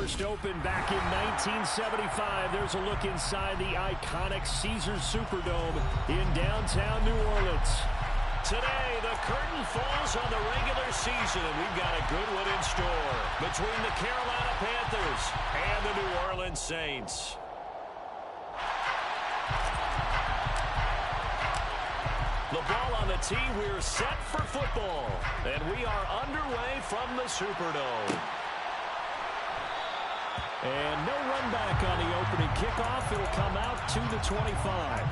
First opened back in 1975. There's a look inside the iconic Caesars Superdome in downtown New Orleans. Today, the curtain falls on the regular season, and we've got a good one in store between the Carolina Panthers and the New Orleans Saints. The ball on the tee. We're set for football, and we are underway from the Superdome. And no run back on the opening kickoff. It'll come out to the 25.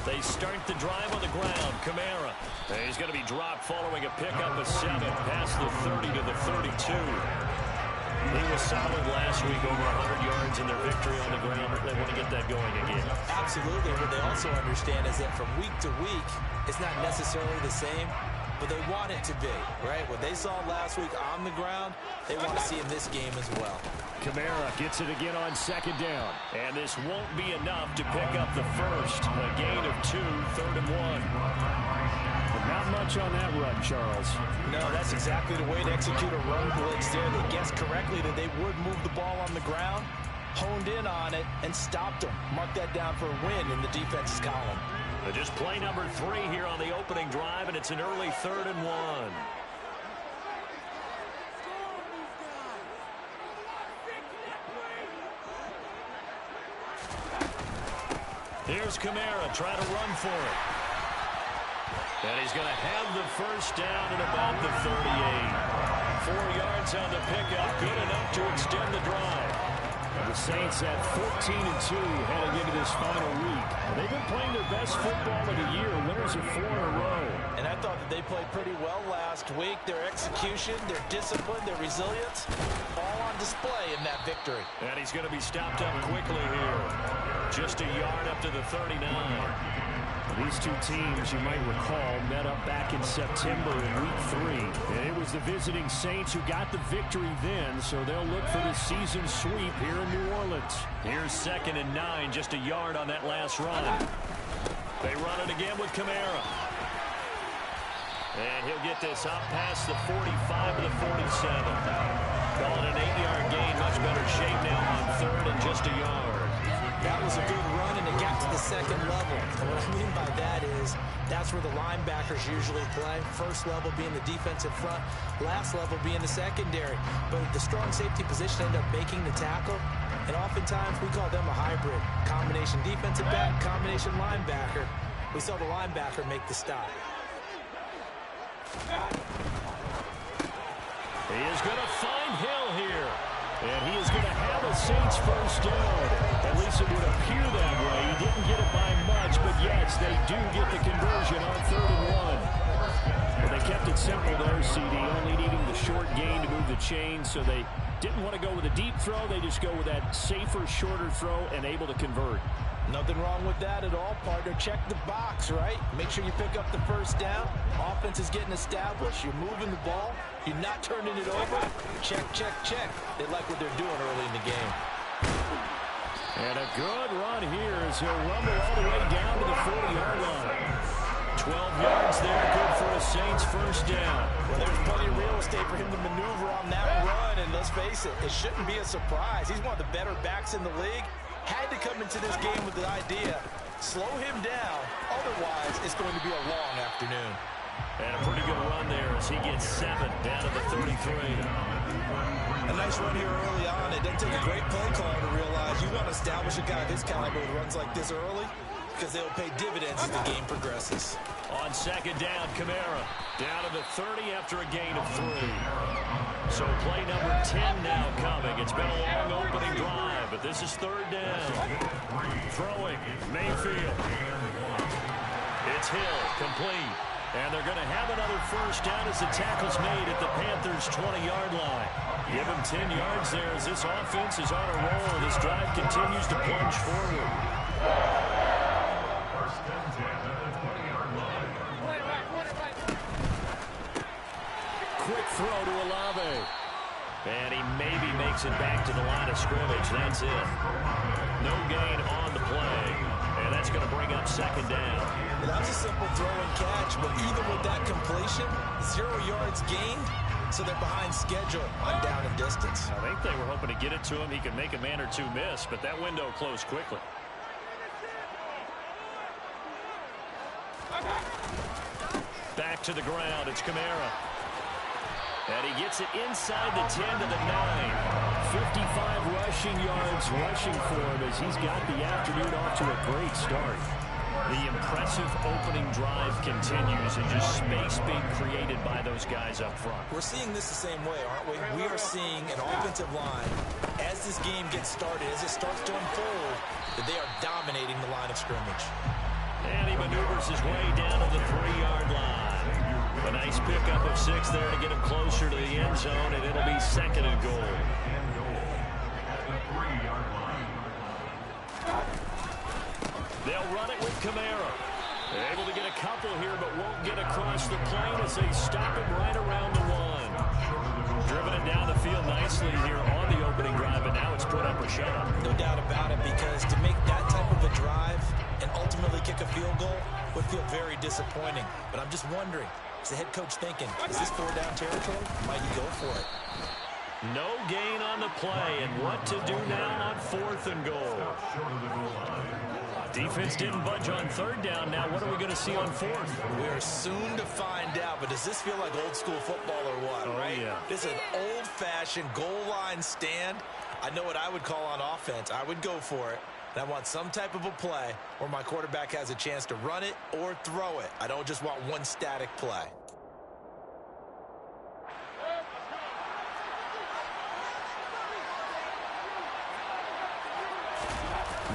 They start the drive on the ground. Kamara. He's going to be dropped following a pickup of 7 past the 30 to the 32. He was solid last week, over 100 yards in their victory on the ground. They want to get that going again. Absolutely. What they also understand is that from week to week, it's not necessarily the same, but they want it to be, right? What they saw last week on the ground, they want to see in this game as well. Kamara gets it again on second down. And this won't be enough to pick up the first. A gain of 2, 3rd and 1. But not much on that run, Charles. No, that's exactly the way to execute a run blitz there. They guessed correctly that they would move the ball on the ground, honed in on it, and stopped them. Mark that down for a win in the defense's column. Just play number 3 here on the opening drive, and it's an early 3rd and 1. Here's Kamara trying to run for it. And he's going to have the first down at about the 38. 4 yards on the pickup, good enough to extend the drive. The Saints at 14-2 heading into this final week. They've been playing their best football of the year, winners of 4 in a row. And I thought that they played pretty well last week. Their execution, their discipline, their resilience, all on display in that victory. And he's going to be stopped up quickly here. Just a yard up to the 39. These two teams, you might recall, met up back in September in Week 3. And it was the visiting Saints who got the victory then, so they'll look for the season sweep here in New Orleans. Here's 2nd and 9, just a yard on that last run. They run it again with Kamara. And he'll get this up past the 45 to the 47. Call it an 8-yard gain, much better shape now on 3rd and just a yard. That was a good run, and it got to the 2nd level. And what I mean by that is that's where the linebackers usually play. First level being the defensive front, last level being the secondary. But the strong safety position ended up making the tackle, and oftentimes we call them a hybrid. Combination defensive back, combination linebacker. We saw the linebacker make the stop. He is going to find Hill here. And he is going to have a Saints first down. At least it would appear that way. He didn't get it by much, but yes, they do get the conversion on 3rd and 1. But they kept it simple there, CD, only needing the short gain to move the chain, so they didn't want to go with a deep throw. They just go with that safer, shorter throw and able to convert. Nothing wrong with that at all, partner. Check the box, right? Make sure you pick up the first down. Offense is getting established. You're moving the ball. You're not turning it over. Check, check, check. They like what they're doing early in the game. And a good run here as he'll rumble all the way down to the 40-yard line. 12 yards there, good for a Saints first down. Well, there's plenty of real estate for him to maneuver on that run, and let's face it, it shouldn't be a surprise. He's one of the better backs in the league. Had to come into this game with the idea, slow him down, otherwise it's going to be a long afternoon. And a pretty good run there as he gets 7 down to the 33. A nice run here early on. It doesn't take a great play caller to realize you want to establish a guy this caliber who runs like this early because they'll pay dividends as the game progresses. On 2nd down, Kamara down to the 30 after a gain of 3. So play number 10 now coming. It's been a long opening drive, but this is 3rd down. Throwing, Mayfield. It's Hill, complete. And they're going to have another first down as the tackle's made at the Panthers' 20-yard line. Give them 10 yards there as this offense is on a roll. This drive continues to plunge forward. Olave. And he maybe makes it back to the line of scrimmage. That's it. No gain on the play. And that's going to bring up second down. Well, that was a simple throw and catch, but even with that completion, 0 yards gained, so they're behind schedule on down and distance. I think they were hoping to get it to him. He could make a man or two miss, but that window closed quickly. Back to the ground. It's Kamara. And he gets it inside the 10 to the 9. 55 rushing yards rushing for him as he's got the afternoon off to a great start. The impressive opening drive continues and just space being created by those guys up front. We're seeing this the same way, aren't we? We are seeing an offensive line, as this game gets started, as it starts to unfold, that they are dominating the line of scrimmage. And he maneuvers his way down to the 3-yard line. A nice pickup of 6 there to get him closer to the end zone, and it'll be second and goal. They'll run it with Kamara. They're able to get a couple here, but won't get across the plane as they stop it right around the 1. Driven it down the field nicely here on the opening drive, and now it's put up or shut up. No doubt about it, because to make that type of a drive and ultimately kick a field goal would feel very disappointing. But I'm just wondering, is the head coach thinking, is this 4-down territory? Might he go for it? No gain on the play, and what to do now on 4th and goal. Defense didn't budge on 3rd down. Now what are we going to see on 4th? We are soon to find out, but does this feel like old school football or what, right? Yeah. This is an old-fashioned goal line stand. I know what I would call on offense. I would go for it. And I want some type of a play where my quarterback has a chance to run it or throw it. I don't just want one static play.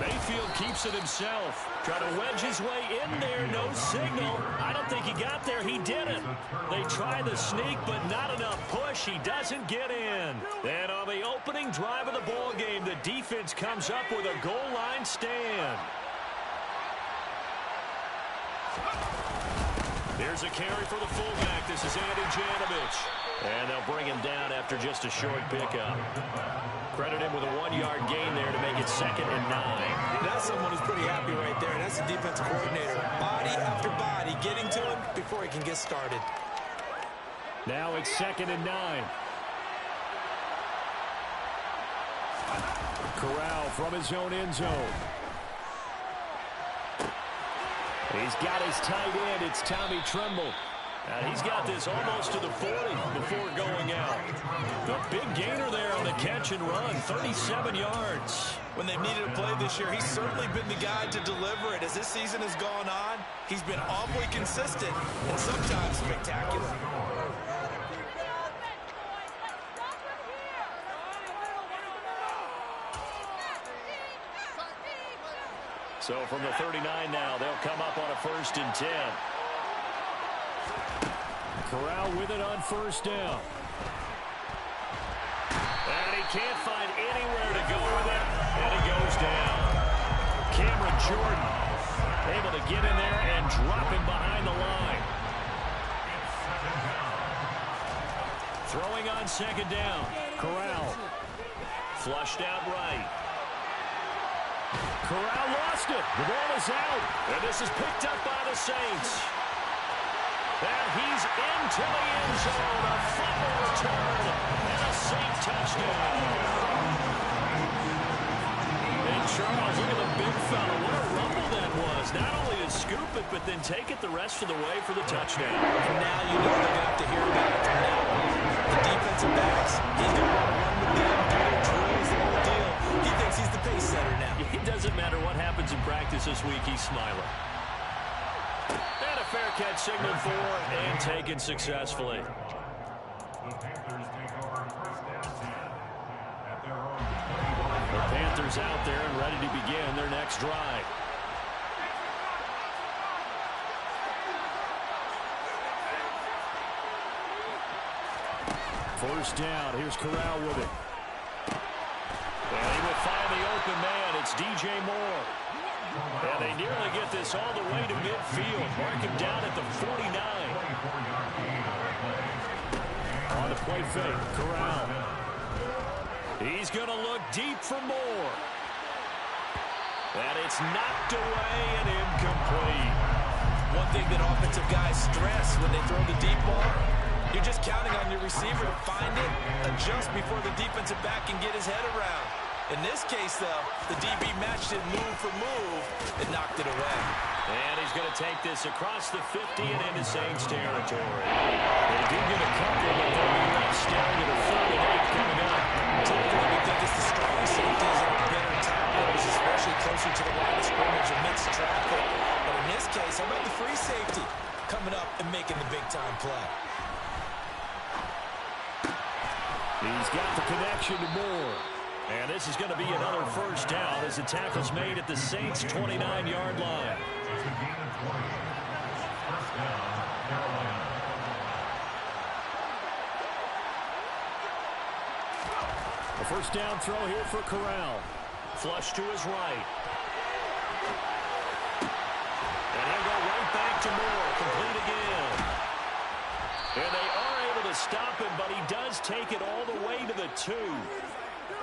Mayfield keeps it himself. Trying to wedge his way in there. No signal. I don't think he got there. He didn't. They try the sneak, but not enough push. He doesn't get in. And on the opening drive of the ball game, the defense comes up with a goal line stand. Here's a carry for the fullback. This is Andy Janovich. And they'll bring him down after just a short pickup. Credit him with a 1-yard gain there to make it 2nd and 9. That's someone who's pretty happy right there. That's the defensive coordinator. Body after body getting to him before he can get started. Now it's 2nd and 9. Corral from his own end zone. He's got his tight end. It's Tommy Tremble. He's got this almost to the 40 before going out. The big gainer there on the catch and run, 37 yards. When they've needed a play this year, he's certainly been the guy to deliver it. As this season has gone on, he's been awfully consistent and sometimes spectacular. So from the 39 now, they'll come up on a 1st and 10. Corral with it on 1st down. And he can't find anywhere to go with it. And he goes down. Cameron Jordan able to get in there and drop him behind the line. Throwing on 2nd down. Corral. Flushed out right. Corral lost it. The ball is out. And this is picked up by the Saints. And he's into the end zone. A fumble return and a Saint touchdown. And Charles, look at the big fella. What a rumble that was. Not only to scoop it, but then take it the rest of the way for the touchdown. And now you know they're going to have to hear about it from now on. The defensive backs, he's going to want to run with them, do their drills, the whole deal. He thinks he's the pace setter now. It doesn't matter what happens in practice this week, he's smiling. And a fair catch signaled for and taken successfully. The Panthers out there and ready to begin their next drive. First down. Here's Corral with it. And he will find the open man. It's DJ Moore. And they nearly get this all the way to midfield. Mark him down at the 49. On the Play fake. Corral. He's going to look deep for more. And it's knocked away and incomplete. One thing that offensive guys stress when they throw the deep ball, you're just counting on your receiver to find it, adjust before the defensive back can get his head around. In this case, though, the DB matched it move for move and knocked it away. And he's going to take this across the 50 and into Saints territory. They do get a couple, but they'll be left staring at a 3rd and 8 coming up. Typically, we think it's the strong safeties that are better tacklers, especially closer to the line of scrimmage amidst traffic. But in this case, how about the free safety coming up and making the big-time play? He's got the connection to Moore. And this is going to be another first down as the tackle's made at the Saints' 29-yard line. A first down throw here for Corral. Flush to his right. And he'll go right back to Moore. Complete again. And they are able to stop him, but he does take it all the way to the 2.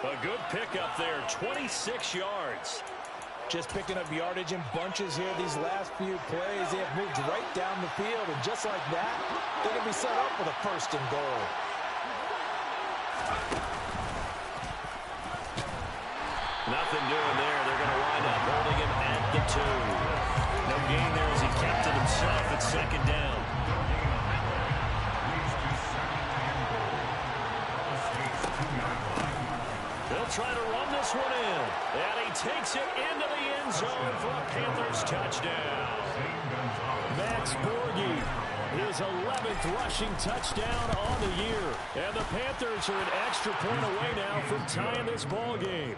A good pickup there, 26 yards. Just picking up yardage in bunches here these last few plays. They have moved right down the field, and just like that, they're going to be set up for the 1st and goal. Nothing doing there. They're going to wind up holding him at the 2. No gain there as he kept it himself at 2nd down. They'll try to run this one in. And he takes it into the end zone for a Panthers touchdown. Max Borghi, his 11th rushing touchdown on the year. And the Panthers are an extra point away now from tying this ball game.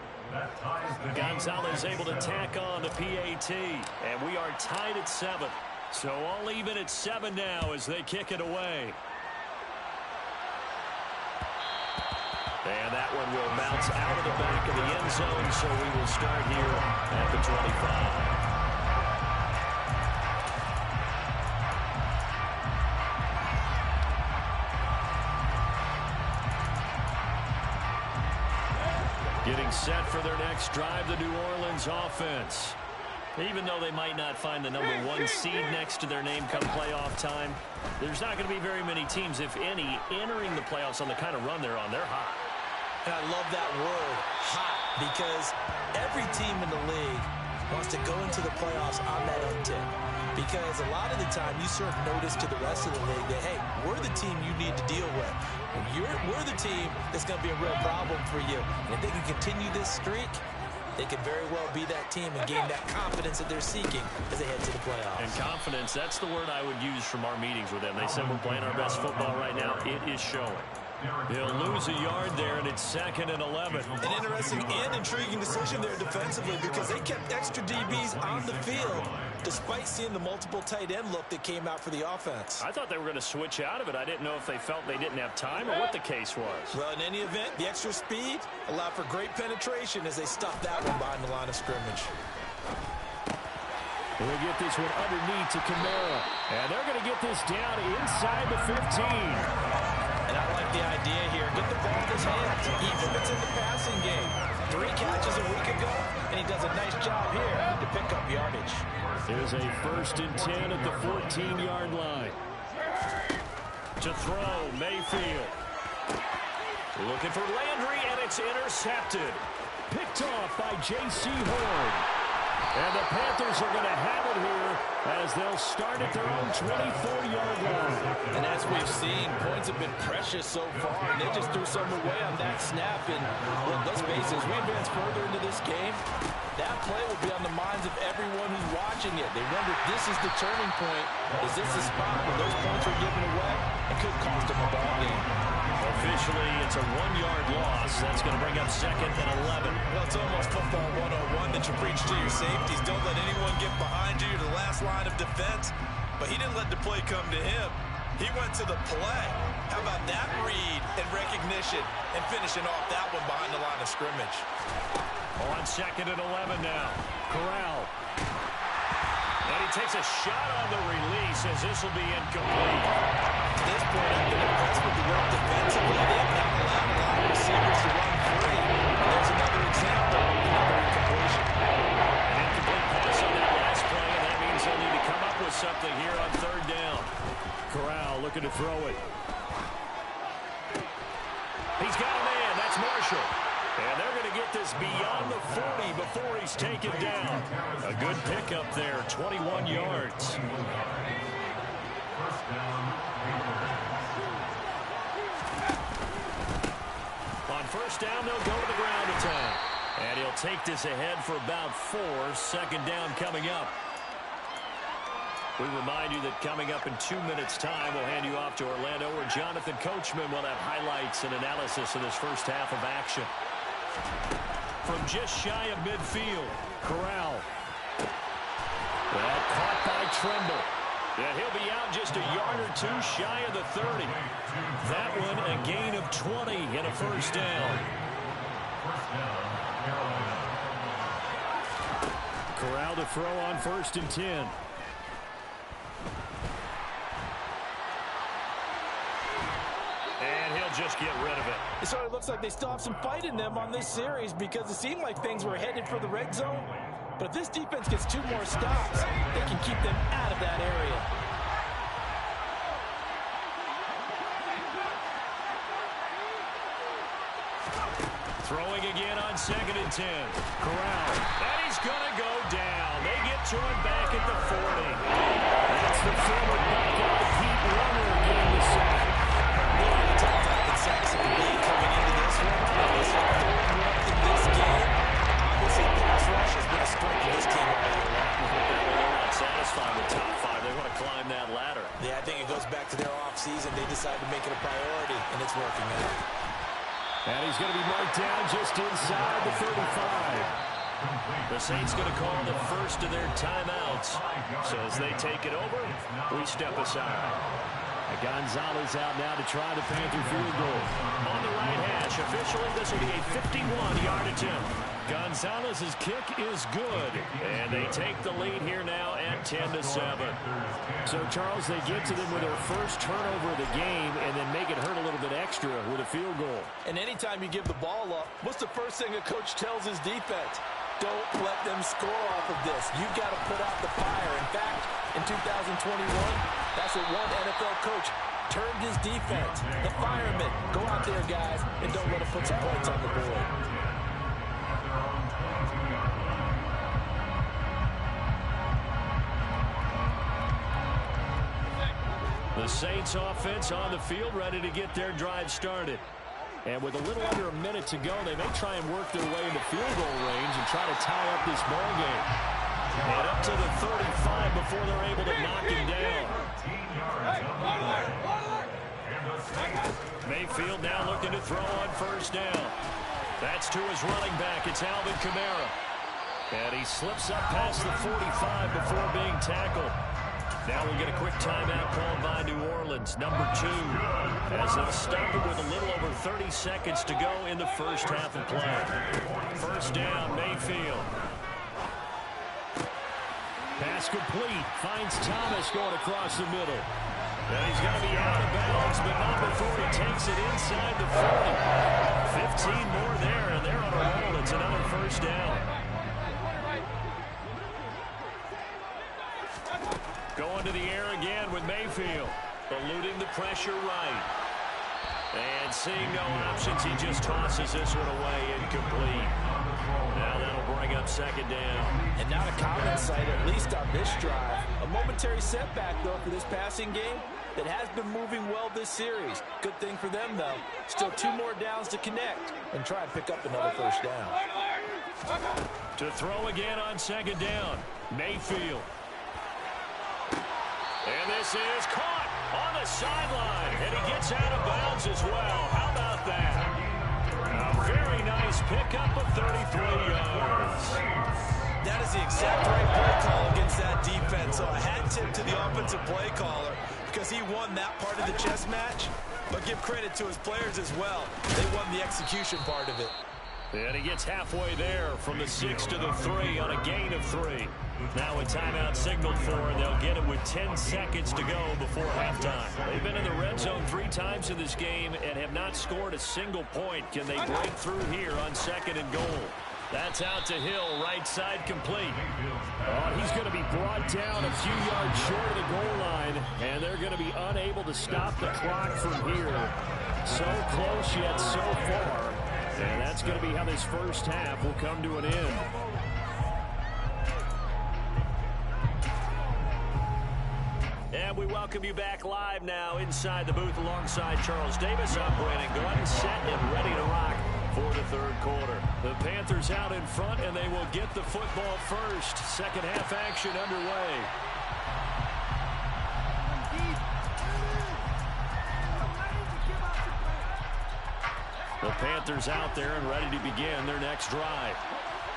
Gonzalez able to tack on the PAT. And we are tied at 7. So all even at 7 now as they kick it away. And that one will bounce out of the back of the end zone, so we will start here at the 25. Getting set for their next drive, the New Orleans offense. Even though they might not find the #1 seed next to their name come playoff time, there's not going to be very many teams, if any, entering the playoffs on the kind of run they're on. They're hot. And I love that word, hot, because every team in the league wants to go into the playoffs on that uptick. Because a lot of the time you serve notice to the rest of the league that, hey, we're the team you need to deal with. We're the team that's going to be a real problem for you. And if they can continue this streak, they could very well be that team and gain that confidence that they're seeking as they head to the playoffs. And confidence, that's the word I would use from our meetings with them. They said we're playing our best football right now. It is showing. He'll lose a yard there, and it's 2nd and 11. An interesting and intriguing decision there defensively because they kept extra DBs on the field despite seeing the multiple tight end look that came out for the offense. I thought they were going to switch out of it. I didn't know if they felt they didn't have time or what the case was. Well, in any event, the extra speed allowed for great penetration as they stopped that one behind the line of scrimmage. We'll get this one underneath to Kamara. And they're going to get this down inside the 15. And I like the idea here. Get the ball in his hands, even if it's in the passing game. 3 catches a week ago, and he does a nice job here to pick up yardage. There's a 1st and 10 at the 14-yard line. To throw, Mayfield. Looking for Landry, and it's intercepted. Picked off by J.C. Horn. And the Panthers are going to have it here as they'll start at their own 24-yard line. And as we've seen, points have been precious so far, and they just threw some away on that snap. And let's face it, as we advance further into this game, that play will be on the minds of everyone who's watching it. They wonder if this is the turning point. Is this the spot where those points are given away? It could cost them a ball game. Officially, it's a 1-yard loss. That's going to bring up 2nd and 11. Well, it's almost football 101 that you preach to your safeties. Don't let anyone get behind you. You're the last line of defense. But he didn't let the play come to him. He went to the play. How about that read and recognition and finishing off that one behind the line of scrimmage? On 2nd and 11 now. Corral. And he takes a shot on the release as this will be incomplete. At this point, I've been impressed with the work defensively. They have not allowed a lot of receivers to run free. And there's another example, another incompletion. An incomplete pass on that last play, and that means they'll need to come up with something here on third down. Corral looking to throw it. He's got a man. That's Marshall. And they're going to get this beyond the 40 before he's taken down. A good pickup there, 21 yards. On first down, they'll go to the ground attack. And he'll take this ahead for about 4. Second down coming up. We remind you that coming up in 2 minutes' time, we'll hand you off to Orlando, where Jonathan Coachman will have highlights and analysis of this first half of action. From just shy of midfield, Corral. Well, caught by Tremble. Yeah, he'll be out just a yard or 2 shy of the 30. That one a gain of 20 and a first down. Corral to throw on 1st and 10. And he'll just get rid of it. It sort of looks like they still have some fight in them on this series because it seemed like things were headed for the red zone. But if this defense gets 2 more stops, they can keep them out of that area. Throwing again on 2nd and 10. Corral. And he's going to go down. They get to him back at the 40. That's the forward backup, Pete Warner, getting the sack. Sacks it can be coming into this one. This is 4-1 in this game. Obviously, pass rush has been a strength of this team all year long. They're not satisfied with top 5. They want to climb that ladder. Yeah, I think it goes back to their offseason. They decided to make it a priority, and it's working out. And he's going to be marked down just inside the 35. The Saints going to call the first of their timeouts. So as they take it over, we step aside. Gonzalez out now to try the Panther field goal. On the right hash, officially, this will be a 51-yard attempt. Gonzalez's kick is good, and they take the lead here now at 10-7. So, Charles, they get to them with their first turnover of the game and then make it hurt a little bit extra with a field goal. And anytime you give the ball up, what's the first thing a coach tells his defense? Don't let them score off of this. You've got to put out the fire. In fact, in 2021, that's what one NFL coach termed his defense. The firemen. Go out there, guys, and don't let them put some points on the board. The Saints offense on the field, ready to get their drive started. And with a little under a minute to go, they may try and work their way into field goal range and try to tie up this ball game. And up to the 35 before they're able to knock him down. Mayfield now looking to throw on first down. That's to his running back. It's Alvin Kamara. And he slips up past the 45 before being tackled. Now we'll get a quick timeout called by New Orleans, number 2, as they'll stop it with a little over 30 seconds to go in the first half of play. First down, Mayfield. Pass complete. Finds Thomas going across the middle. And he's going to be out of bounds, but not before he takes it inside the 40. 15 more there, and they're on a roll. It's another first down. Going to the air again with Mayfield. Eluding the pressure right. And seeing no options, he just tosses this one away, incomplete. Now that'll bring up second down. And not a common sight, at least on this drive. A momentary setback, though, for this passing game that has been moving well this series. Good thing for them, though. Still 2 more downs to connect and try and pick up another first down. To throw again on second down, Mayfield. And this is caught on the sideline, and he gets out of bounds as well. How about that? A very nice pickup of 33 yards. That is the exact right play call against that defense. So a hat tip to the offensive play caller because he won that part of the chess match. But give credit to his players as well. They won the execution part of it. And he gets halfway there from the 6 to the 3 on a gain of 3. Now a timeout signaled for, and they'll get it with 10 seconds to go before halftime. They've been in the red zone 3 times in this game and have not scored a single point. Can they break through here on 2nd and goal? That's out to Hill, right side complete. Oh, he's going to be brought down a few yards short of the goal line, and they're going to be unable to stop the clock from here. So close yet so far. And that's going to be how this first half will come to an end. And we welcome you back live now inside the booth alongside Charles Davis. I'm Brandon Gaudin, set and ready to rock for the third quarter. The Panthers out in front, and they will get the football first. Second half action underway. The Panthers out there and ready to begin their next drive.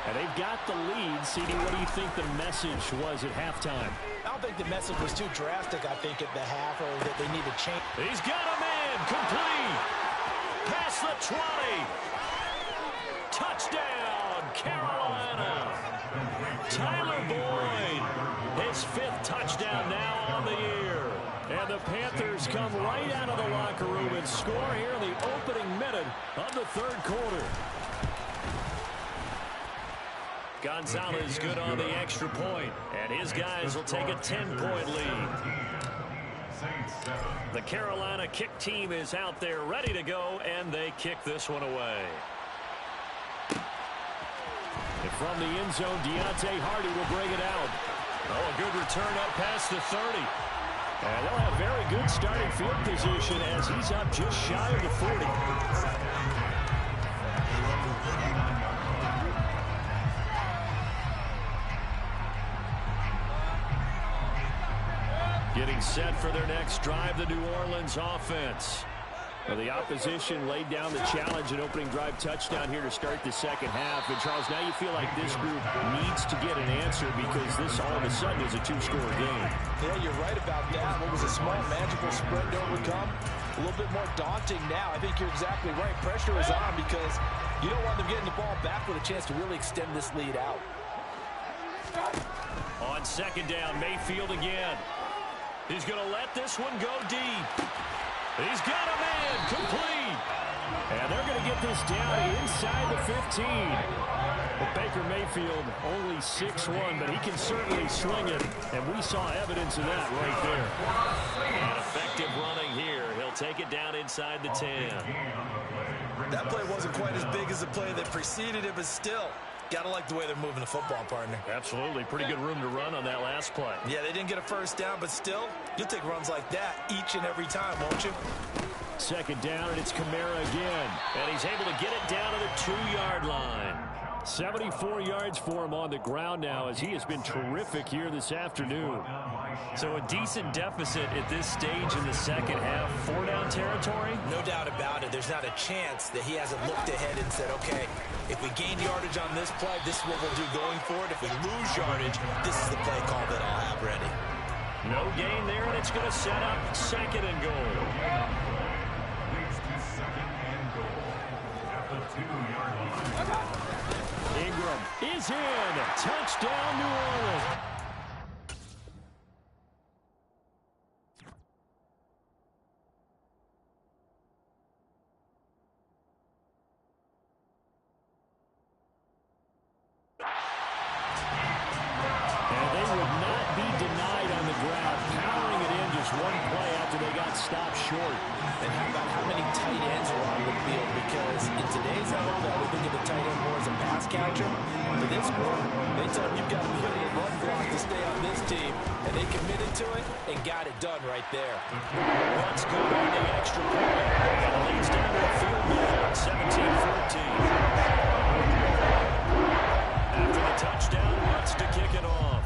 And they've got the lead. CD, what do you think the message was at halftime? I don't think the message was too drastic, I think, at the half, or that they need to change. He's got a man, complete. Past the 20. Touchdown, Carolina. Tyler Boyd, his 5th touchdown now on the year. And the Panthers come right out of the locker room and score here in the opening minute of the third quarter. Gonzalez good on the extra point, and his guys will take a 10-point lead. The Carolina kick team is out there ready to go, and they kick this one away. And from the end zone, Deontay Hardy will bring it out. Oh, a good return up past the 30. And they'll have very good starting field position as he's up just shy of the 40. Getting set for their next drive, the New Orleans offense. Well, the opposition laid down the challenge, an opening drive touchdown here to start the second half. And, Charles, now you feel like this group needs to get an answer because this all of a sudden is a 2-score game. Yeah, you're right about that. What was a small, magical spread to overcome? A little bit more daunting now. I think you're exactly right. Pressure is on because you don't want them getting the ball back with a chance to really extend this lead out. On second down, Mayfield again. He's going to let this one go deep. He's got a man, complete. And they're going to get this down inside the 15. But Baker Mayfield only 6'1", but he can certainly sling it. And we saw evidence of that right there. And effective running here. He'll take it down inside the 10. That play wasn't quite as big as the play that preceded it, but still, gotta like the way they're moving the football, partner. Absolutely. Pretty good room to run on that last play. Yeah, they didn't get a first down, but still, you'll take runs like that each and every time, won't you? Second down, and it's Kamara again. And he's able to get it down to the 2-yard line. 74 yards for him on the ground now as he has been terrific here this afternoon. So a decent deficit at this stage in the second half. 4-down territory? No doubt about it. There's not a chance that he hasn't looked ahead and said, okay, if we gain yardage on this play, this is what we'll do going forward. If we lose yardage, this is the play call that I'll have ready. No gain there, and it's going to set up 2nd and goal. Ingram is in. Touchdown, New Orleans. And they would not be denied on the ground, powering it in just one play after they got stopped short. And how about how many tight ends are on the field? Because in today's NFL, we think of the tight end more as a pass catcher. For this group, they tell them you've got to be able to run block to stay on this team. And they committed to it and got it done right there. Let's go on the extra point. And it leads down to a field goal, 17-14. After the touchdown, wants to kick it off.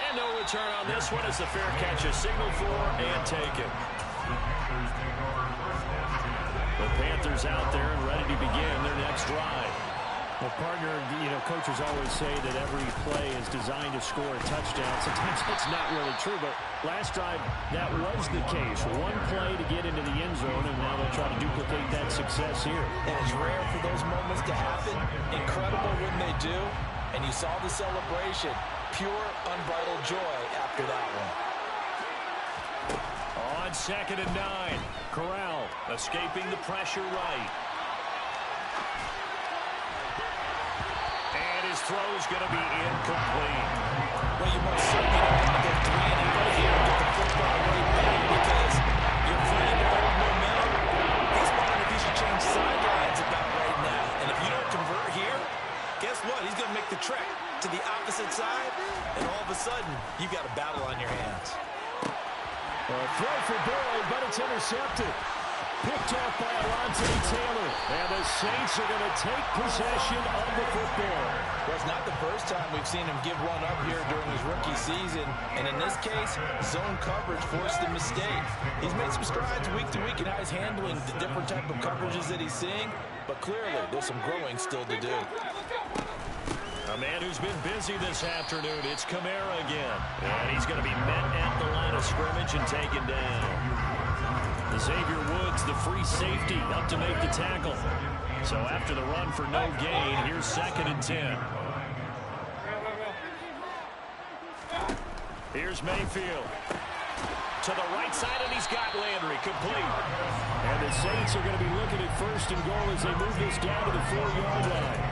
And no return on this one as the fair catch is signaled for and taken. The Panthers out there and ready to begin their next drive. Well, partner, coaches always say that every play is designed to score a touchdown. Sometimes that's not really true, but last drive, that was the case. One play to get into the end zone, and now they'll try to duplicate that success here. And it's rare for those moments to happen. Incredible when they do. And you saw the celebration. Pure, unbridled joy after that one. On 2nd and 9, Corral escaping the pressure right. And his throw's going to be incomplete. Well, you most certainly don't want to go 3 and out here and get the football right back because you're playing to hold momentum. He's wondering if he should change sidelines about right now. And if you don't convert here, guess what? He's going to make the trek to the opposite side, and all of a sudden, you've got a battle on your hands. Throw for Boyd, but it's intercepted. Picked off by Alontae Taylor. And the Saints are going to take possession of the football. Well, it's not the first time we've seen him give one up here during his rookie season. And in this case, zone coverage forced the mistake. He's made some strides week to week in how he's handling the different type of coverages that he's seeing. But clearly, there's some growing still to do. A man who's been busy this afternoon, it's Kamara again. And he's going to be met at the line of scrimmage and taken down. Xavier Woods, the free safety, up to make the tackle. So after the run for no gain, here's 2nd and 10. Here's Mayfield. To the right side, and he's got Landry complete. And the Saints are going to be looking at 1st and goal as they move this down to the 4-yard line.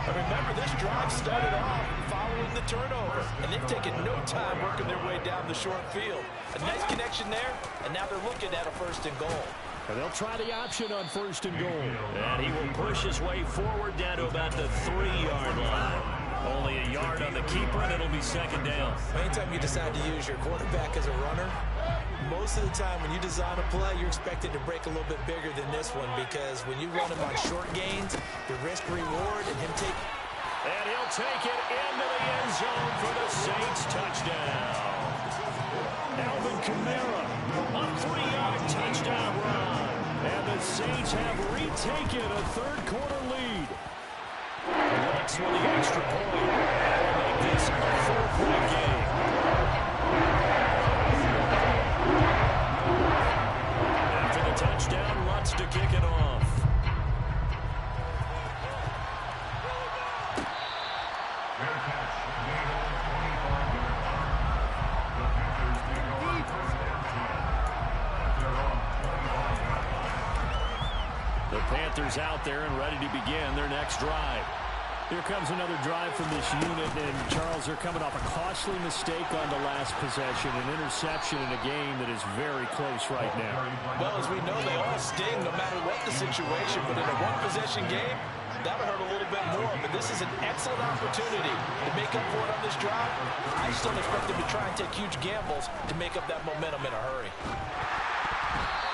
But remember, this drive started off following the turnover, and they've taken no time working their way down the short field. A nice connection there, and now they're looking at a 1st and goal. And they'll try the option on 1st and goal. And he will push his way forward down to about the 3-yard line. Only a yard on the keeper, and it'll be 2nd down. Anytime you decide to use your quarterback as a runner, most of the time when you design a play, you're expected to break a little bit bigger than this one because when you run him on short gains, the risk-reward and him take... And he'll take it into the end zone for the Saints touchdown. Alvin Kamara, a 3-yard touchdown run. And the Saints have retaken a third-quarter lead. Looks for the extra point. That'll make this a 4-point game. After the touchdown, Lutz to kick it off. The Panthers out there and ready to begin their next drive. Here comes another drive from this unit, and Charles, they're coming off a costly mistake on the last possession, an interception in a game that is very close right now. Well, as we know, they all sting no matter what the situation, but in a one-possession game, that'll hurt a little bit more, but this is an excellent opportunity to make up for it on this drive. I still expect them to try and take huge gambles to make up that momentum in a hurry.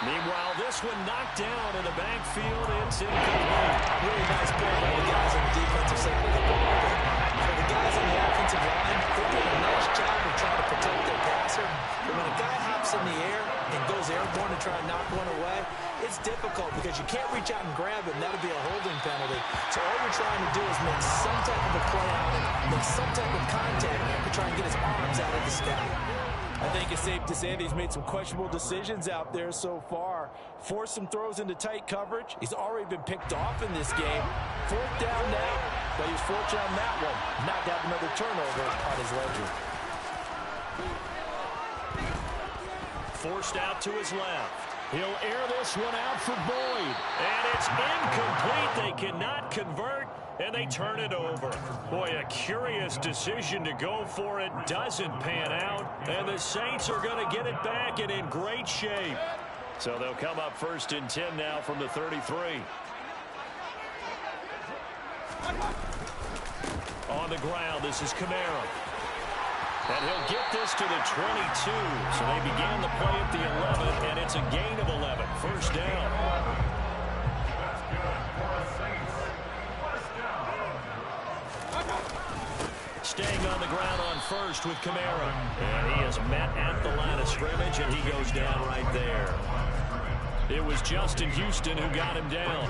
Meanwhile, this one knocked down in the backfield. It's incomplete. Really nice play by the guys on the defensive side of the ball. But for the guys on the offensive line, they're doing a nice job of trying to protect their passer. But when a guy hops in the air and goes airborne to try and knock one away, it's difficult because you can't reach out and grab him. That'll be a holding penalty. So all you're trying to do is make some type of a play out and make some type of contact to try and get his arms out of the sky. I think it's safe to say that he's made some questionable decisions out there so far. Forced some throws into tight coverage. He's already been picked off in this game. 4th down now, but he was fortunate on that one. Not to have another turnover on his ledger. Forced out to his left. He'll air this one out for Boyd. And it's incomplete. They cannot convert, and they turn it over. Boy, a curious decision to go for it. Doesn't pan out, and the Saints are going to get it back and in great shape. So they'll come up 1st and 10 now from the 33. On the ground, this is Kamara. And he'll get this to the 22. So they began the play at the 11, and it's a gain of 11. 1st down. Staying on the ground on 1st with Kamara. And he is met at the line of scrimmage, and he goes down right there. It was Justin Houston who got him down.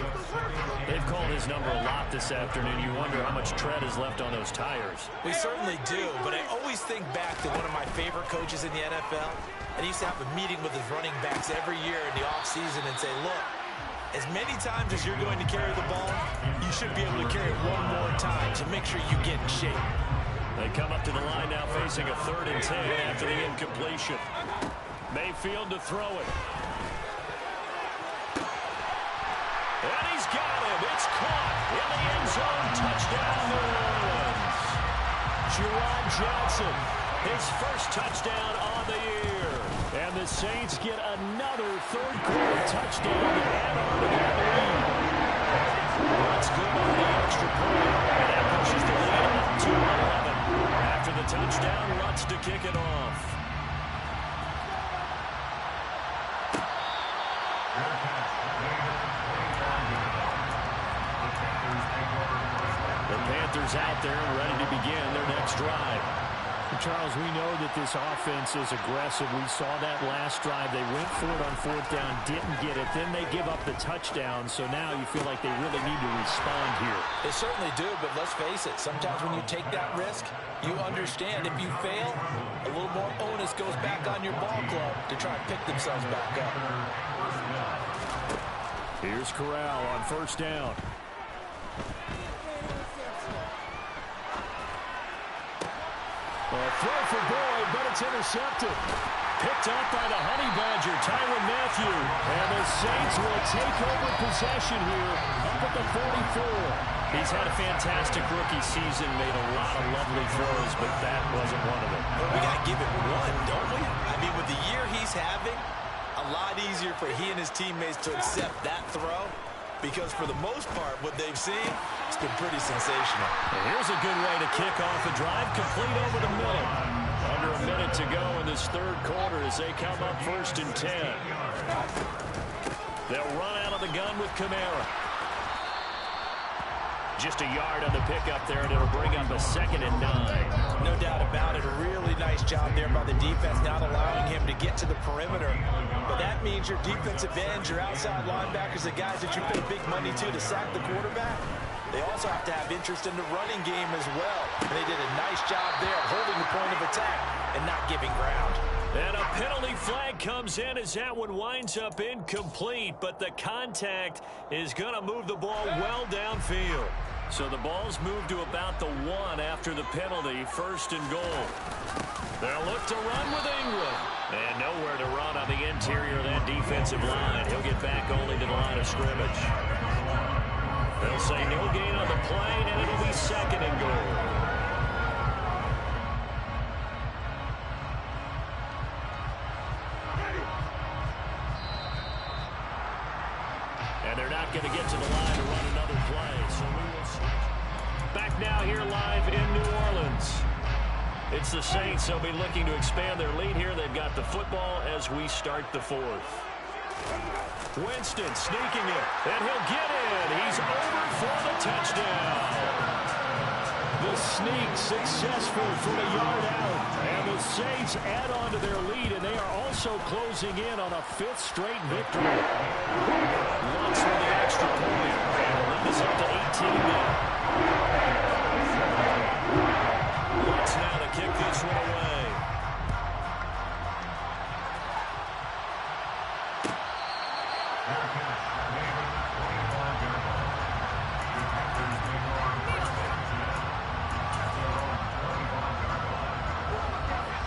They've called his number a lot this afternoon. You wonder how much tread is left on those tires. We certainly do, but I always think back to one of my favorite coaches in the NFL. And he used to have a meeting with his running backs every year in the offseason and say, look, as many times as you're going to carry the ball, you should be able to carry it one more time, so make sure you get in shape. They come up to the line now facing a 3rd and 10 after the incompletion. Mayfield to throw it. And he's got him. It's caught in the end zone. Touchdown, New Orleans. Juwan Johnson, his first touchdown on the year. And the Saints get another 3rd quarter touchdown to add on to that lead. That's good on the extra point. And that pushes the lead up to 11. After the touchdown, Lutz to kick it off. The Panthers out there and ready to begin their next drive. Charles, we know that this offense is aggressive. We saw that last drive. They went for it on 4th down, didn't get it. Then they give up the touchdown. So now you feel like they really need to respond here. They certainly do, but let's face it. Sometimes when you take that risk, you understand if you fail, a little more onus goes back on your ball club to try and pick themselves back up. Here's Corral on 1st down. A throw for Boyd, but it's intercepted. Picked up by the Honey Badger, Tyrann Mathieu. And the Saints will take over possession here up at the 44. He's had a fantastic rookie season, made a lot of lovely throws, but that wasn't one of them. Well, we got to give it one, don't we? I mean, with the year he's having, a lot easier for he and his teammates to accept that throw. Because for the most part, what they've seen, it's been pretty sensational. And here's a good way to kick off the drive, complete over the middle. Under a minute to go in this 3rd quarter as they come up 1st and 10. They'll run out of the gun with Kamara. Just a yard on the pickup there, and it'll bring up a 2nd and 9. No doubt about it. A really nice job there by the defense, not allowing him to get to the perimeter. But that means your defensive ends, your outside linebackers, the guys that you pay big money to sack the quarterback, they also have to have interest in the running game as well. And they did a nice job there holding the point of attack and not giving ground. And a penalty flag comes in as that one winds up incomplete, but the contact is going to move the ball well downfield. So the ball's moved to about the 1 after the penalty, 1st and goal. They'll look to run with Ingram. And nowhere to run on the interior of that defensive line. He'll get back only to the line of scrimmage. They'll say no gain on the play, and it'll be 2nd and goal. And they're not going to get to the line to run another play. So we will switch. Back now here live in New Orleans. It's the Saints. They'll be looking to expand their lead here. They've got the football as we start the 4th. Winston sneaking it, and he'll get in. He's over for the touchdown. The sneak successful from a yard out. And the Saints add on to their lead, and they are also closing in on a 5th straight victory. Lutz for the extra point. And the lead is up to 18 now. Lutz now to kick this one away.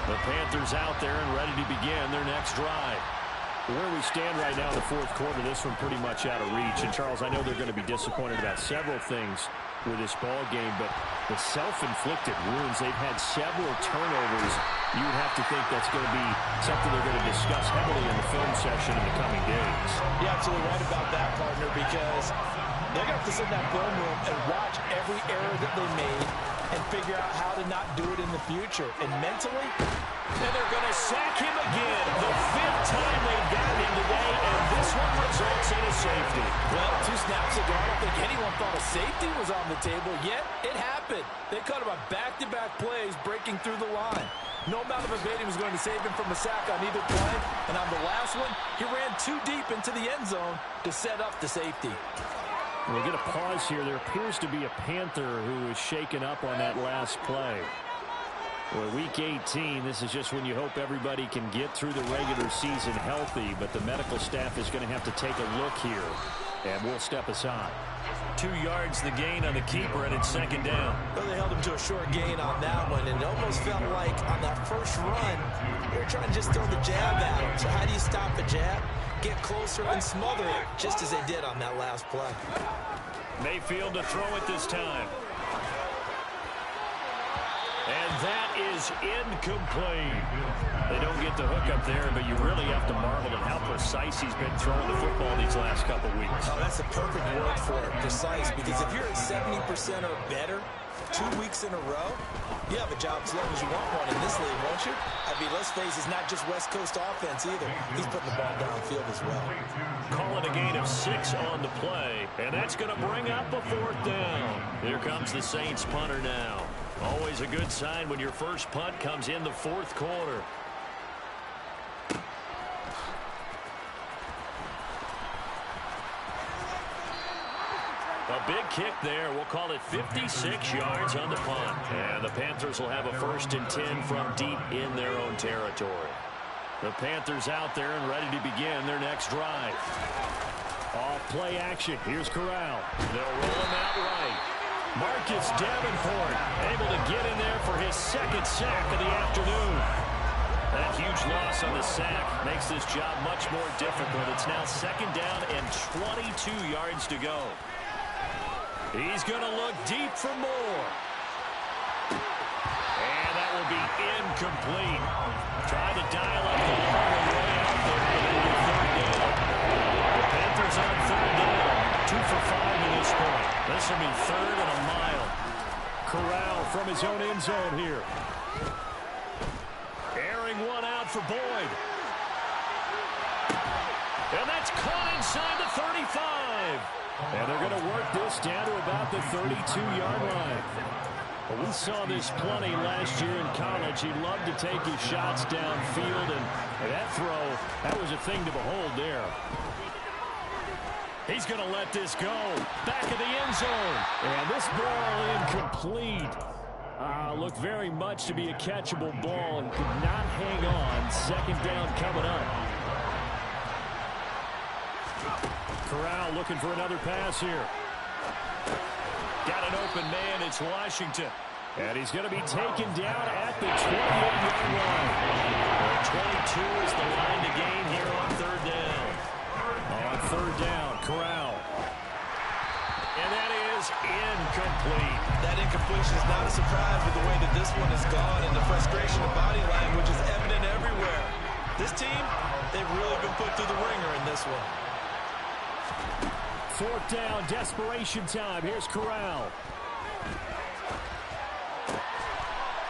The Panthers out there and ready to begin their next drive. Where we stand right now in the 4th quarter, this one pretty much out of reach. And, Charles, I know they're going to be disappointed about several things with this ball game, but the self-inflicted wounds, they've had several turnovers. You would have to think that's going to be something they're going to discuss heavily in the film session in the coming days. You're absolutely right about that, partner, because they're going to have to sit in that film room and watch every error that they made and figure out how to not do it in the future. And mentally, and they're going to sack him again. The 5th time they've got him today, and this one results in a safety. Well, 2 snaps ago, I don't think anyone thought a safety was on the table, yet it happened. They caught him on back-to-back plays breaking through the line. No amount of evading was going to save him from a sack on either play. And on the last one, he ran too deep into the end zone to set up the safety. We'll get a pause here. There appears to be a Panther who is shaken up on that last play. Well, week 18, this is just when you hope everybody can get through the regular season healthy, but the medical staff is going to have to take a look here, and we'll step aside. 2 yards the gain on the keeper, and it's second down. Well, they held him to a short gain on that one, and it almost felt like on that first run, they were trying to just throw the jab at him. So how do you stop a jab? Get closer and smother it, just as they did on that last play. Mayfield to throw it this time. And that is incomplete. They don't get the hook up there, but you really have to marvel at how precise he's been throwing the football these last couple weeks. Oh, that's a perfect word for it, precise, because if you're at 70% or better 2 weeks in a row, you have a job as long as you want one in this league, won't you? I mean, let's face it, it's not just West Coast offense either. He's putting the ball downfield as well. Call it a gain of 6 on the play, and that's going to bring up a 4th down. Here comes the Saints punter now. Always a good sign when your first punt comes in the 4th quarter. A big kick there. We'll call it 56 yards on the punt. And the Panthers will have a 1st and 10 from deep in their own territory. The Panthers out there and ready to begin their next drive. Off play action. Here's Corral. They'll roll him out right. Marcus Davenport able to get in there for his 2nd sack of the afternoon. That huge loss on the sack makes this job much more difficult. It's now 2nd down and 22 yards to go. He's going to look deep for more. And that will be incomplete. Trying to dial up the long way out there. The Panthers on 3rd down. 2 for 5 to this point. This will be 3rd and a mile. Corral from his own end zone here. Airing one out for Boyd. And that's caught inside the 35. And they're going to work this down to about the 32-yard line. Well, we saw this plenty last year in college. He loved to take his shots downfield, and that throw, that was a thing to behold there. He's going to let this go. Back of the end zone. And this ball incomplete. Looked very much to be a catchable ball and could not hang on. 2nd down coming up. Corral looking for another pass here. Got an open man. It's Washington. And he's going to be taken down at the 28-yard line. 22 is the line to gain here on 3rd down. On 3rd down, Corral. And that is incomplete. That incompletion is not a surprise with the way that this one has gone, and the frustration of body language is evident everywhere. This team, they've really been put through the ringer in this one. 4th down, desperation time. Here's Corral.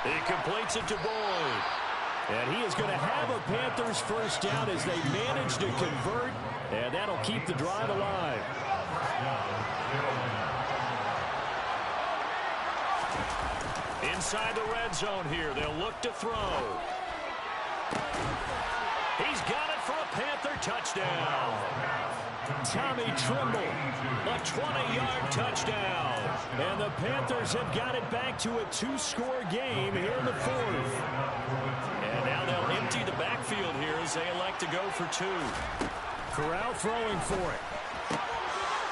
He completes it to Boyd. And he is going to have a Panthers 1st down as they manage to convert, and that'll keep the drive alive. Inside the red zone here, they'll look to throw. He's got it for a Panther touchdown. Tommy Tremble, a 20-yard touchdown. And the Panthers have got it back to a 2-score game here in the 4th. And now they'll empty the backfield here as they elect to go for 2. Corral throwing for it.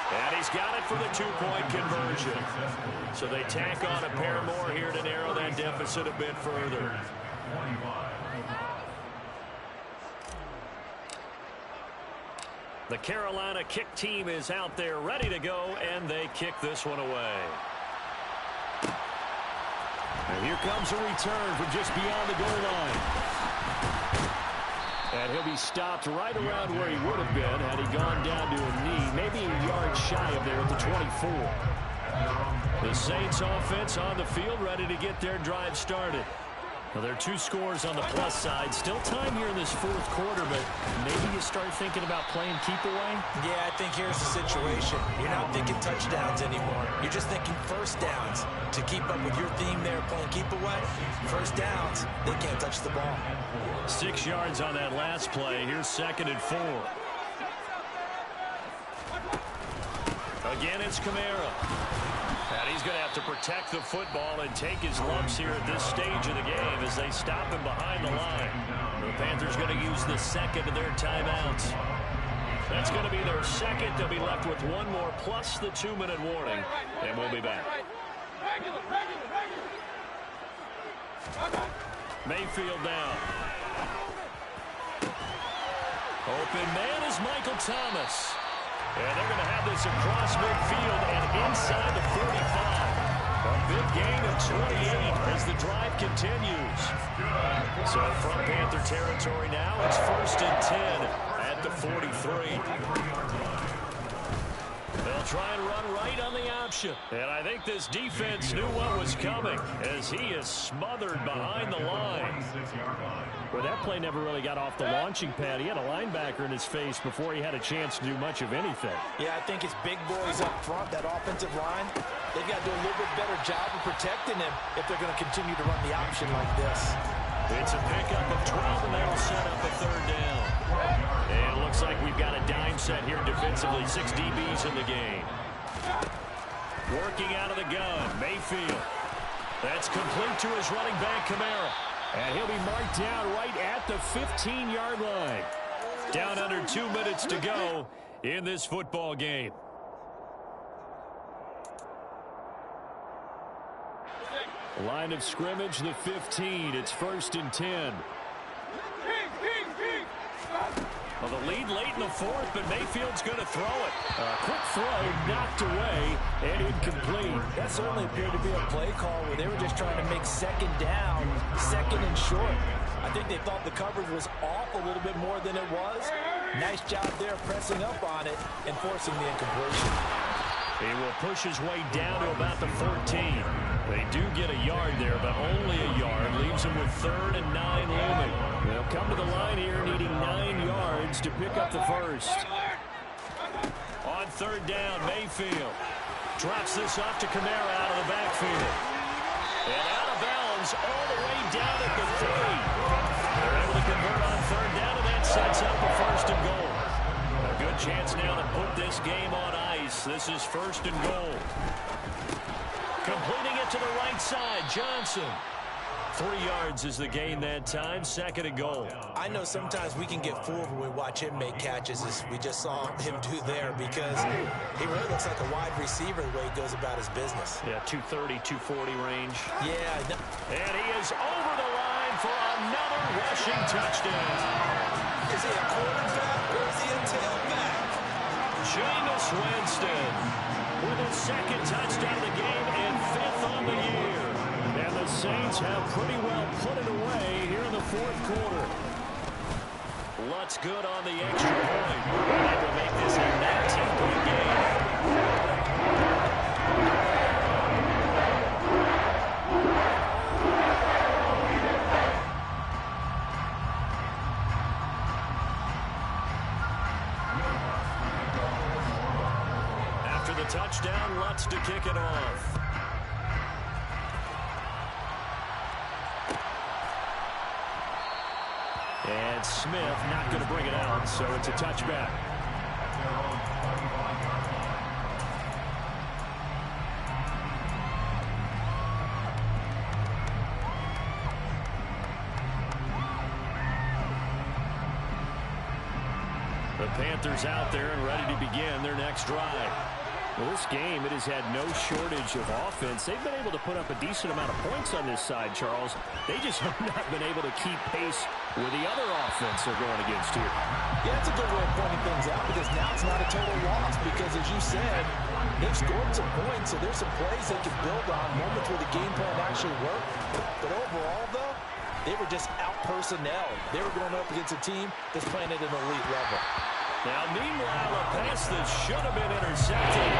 And he's got it for the 2-point conversion. So they tack on a pair more here to narrow that deficit a bit further. The Carolina kick team is out there ready to go, and they kick this one away. And here comes a return from just beyond the goal line. And he'll be stopped right around where he would have been had he gone down to a knee, maybe a yard shy of there at the 24. The Saints offense on the field ready to get their drive started. Well, there are 2 scores on the plus side. Still time here in this fourth quarter, but maybe you start thinking about playing keep away? Yeah, I think here's the situation. You're not thinking touchdowns anymore. You're just thinking first downs. To keep up with your theme there, playing keep away, first downs, they can't touch the ball. 6 yards on that last play. Here's 2nd and 4. Again, it's Kamara. And he's going to have to protect the football and take his lumps here at this stage of the game as they stop him behind the line. The Panthers going to use the second of their timeouts. That's going to be their second. They'll be left with 1 more plus the 2-minute warning. And we'll be back. Mayfield down. Open man is Michael Thomas. And they're going to have this across midfield and inside the 45. A big gain of 28 as the drive continues. So from Panther territory now, it's 1st and 10 at the 43. They'll try and run right on the option. And I think this defense knew what was coming as he is smothered behind the line. Well, that play never really got off the launching pad. He had a linebacker in his face before he had a chance to do much of anything. Yeah, I think it's big boys up front, that offensive line. They've got to do a little bit better job of protecting him if they're going to continue to run the option like this. It's a pickup of 12, and that'll set up a 3rd down. And it looks like we've got a dime set here defensively. 6 DBs in the game. Working out of the gun, Mayfield. That's complete to his running back, Kamara. And he'll be marked down right at the 15-yard line. Down under 2 minutes to go in this football game. Line of scrimmage, the 15. It's 1st and 10. Well, the lead late in the 4th, but Mayfield's going to throw it. Quick throw, knocked away, and incomplete. That certainly appeared to be a play call where they were just trying to make 2nd down, 2nd and short. I think they thought the coverage was off a little bit more than it was. Nice job there pressing up on it and forcing the incompletion. He will push his way down to about the 14. They do get a yard there, but only a yard. Leaves him with 3rd and 9 looming. They'll come to the line here needing 9 yards to pick up the first. On 3rd down, Mayfield drops this off to Kamara out of the backfield. And out of bounds all the way down at the 3. They're able to convert on 3rd down, and that sets up a 1st and goal. A good chance now to put this game on ice. This is 1st and goal. Completing it to the right side, Johnson. 3 yards is the gain that time, 2nd and goal. I know sometimes we can get fooled when we watch him make catches, as we just saw him do there, because he really looks like a wide receiver the way he goes about his business. Yeah, 230, 240 range. Yeah. And he is over the line for another rushing touchdown. Is he a quarterback or is he a tailback? Jameis Winston with a 2nd touchdown of the game and 5th on the year. And the Saints have pretty well put it away here in the 4th quarter. Lutz good on the extra point. Able to make this a 19-point game. After the touchdown, Lutz to kick it off. And Smith not going to bring it out, so it's a touchback. The Panthers out there and ready to begin their next drive. Well, this game, it has had no shortage of offense. They've been able to put up a decent amount of points on this side, Charles. They just have not been able to keep pace with the other offense they're going against here. Yeah, that's a good way of pointing things out, because now it's not a total loss, because as you said, they've scored some points, so there's some plays they can build on, moments where the game plan actually worked. But overall, though, they were just out-personnel. They were going up against a team that's playing at an elite level. Now, meanwhile, a pass that should have been intercepted.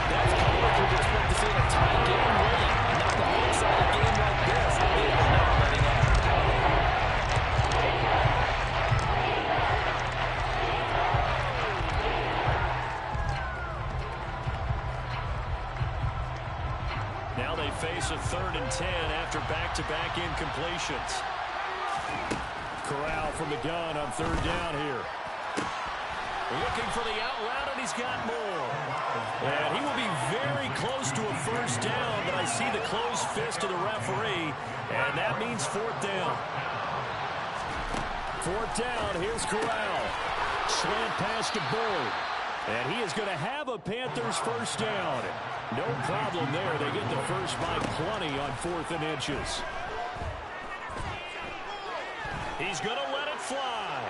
That's what you expect to see in a tie game, really. Not the big side a game like this, they are not letting up. Now they face a 3rd and 10 after back-to-back incompletions. Corral from the gun on 3rd down here. Looking for the out route, and he's got more. And he will be very close to a 1st down, but I see the closed fist of the referee, and that means 4th down. 4th down, here's Corral. Slant pass to Bull. And he is going to have a Panthers 1st down. No problem there. They get the first by plenty on 4th and inches. He's going to let it fly.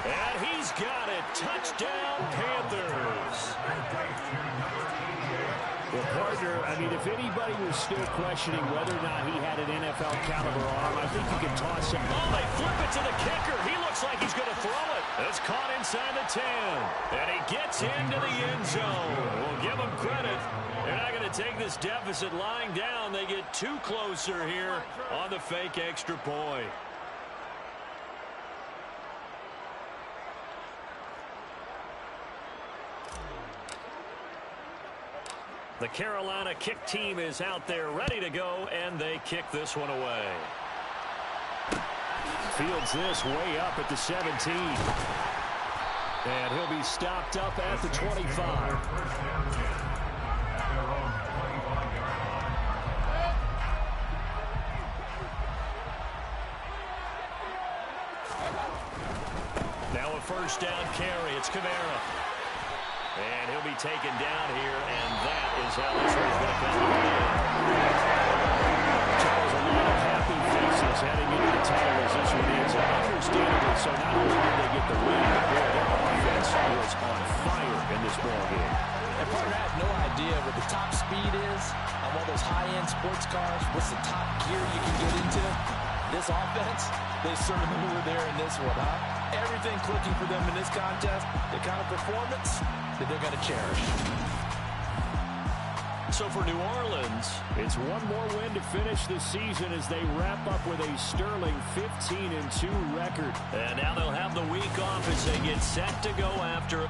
And he's got it. Touchdown, Panthers. Well, partner, I mean, if anybody was still questioning whether or not he had an NFL caliber arm, I think you can toss him. Oh, they flip it to the kicker. He looks like he's going to throw it. It's caught inside the 10. And he gets into the end zone. We'll give him credit. They're not going to take this deficit lying down. They get too closer here on the fake extra point. The Carolina kick team is out there ready to go, and they kick this one away. Fields this way up at the 17. And he'll be stopped up at the 25. Now a 1st down carry. It's Kamara. And he'll be taken down here, and that is how this one's going to come to an end. Charles, a lot of happy faces heading into the title as this one ends. Understandably, so not only did they get the win, but boy, their offense was on fire in this ballgame. And partner, I have no idea what the top speed is on all those high-end sports cars. What's the top gear you can get into? This offense, they certainly were there in this one, huh? Everything clicking for them in this contest, the kind of performance that they're going to cherish. So for New Orleans, it's one more win to finish the season as they wrap up with a sterling 15-2 record. And now they'll have the week off as they get set to go after